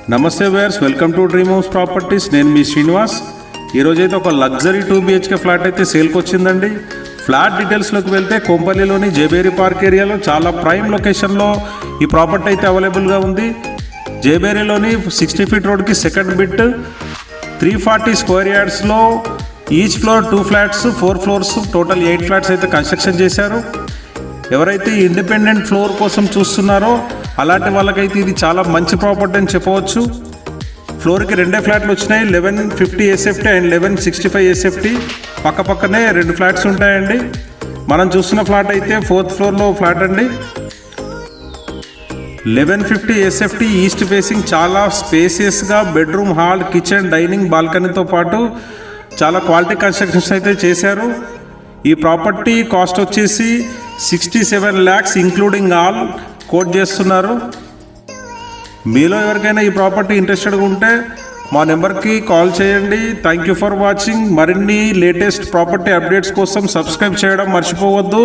నమస్తే viewers, welcome to Dream House Properties. నేను మీ శ్రీనివాస్. ఈరోజైతే ఒక లగ్జరీ 2 BHK ఫ్లాట్ అయితే సేల్కి వచ్చిందండి. ఫ్లాట్ డీటెయిల్స్లోకి వెళ్తే కొంపల్లిలోని జేబేరి పార్క్ ఏరియాలో చాలా ప్రైమ్ లొకేషన్లో ఈ ప్రాపర్టీ అయితే అవైలబుల్గా ఉంది. జేబేరిలోని 60 ఫీట్ రోడ్కి సెకండ్ బిట్ 340 స్క్వేర్ యార్డ్స్లో each floor 2 flats 4 floors total 8 flats అయితే కన్స్ట్రక్షన్ చేశారు. ఎవరైతే ఇండిపెండెంట్ ఫ్లోర్ కోసం చూస్తున్నారో అలాంటి వాళ్ళకైతే ఇది చాలా మంచి ప్రాపర్టీ అని చెప్పవచ్చు. ఫ్లోర్కి 2 ఫ్లాట్లు వచ్చినాయి. 1150 SFT అండ్ 1165 SFT పక్కనే 2 ఫ్లాట్స్ ఉంటాయండి. మనం చూస్తున్న ఫ్లాట్ అయితే 4th ఫ్లోర్లో ఫ్లాట్ అండి. 1150 SFT ఈస్ట్ ఫేసింగ్, చాలా స్పేసియస్గా బెడ్రూమ్, హాల్, కిచెన్, డైనింగ్, బాల్కనీతో పాటు చాలా క్వాలిటీ కన్స్ట్రక్షన్స్ అయితే చేశారు. ఈ ప్రాపర్టీ కాస్ట్ వచ్చేసి 67 lakhs ఇంక్లూడింగ్ ఆల్ కోట్ చేస్తున్నారు. మీలో ఎవరికైనా ఈ ప్రాపర్టీ ఇంట్రెస్టెడ్గా ఉంటే మా నెంబర్కి కాల్ చేయండి. Thank you for watching. మరిన్ని లేటెస్ట్ ప్రాపర్టీ అప్డేట్స్ కోసం సబ్స్క్రైబ్ చేయడం మర్చిపోవద్దు.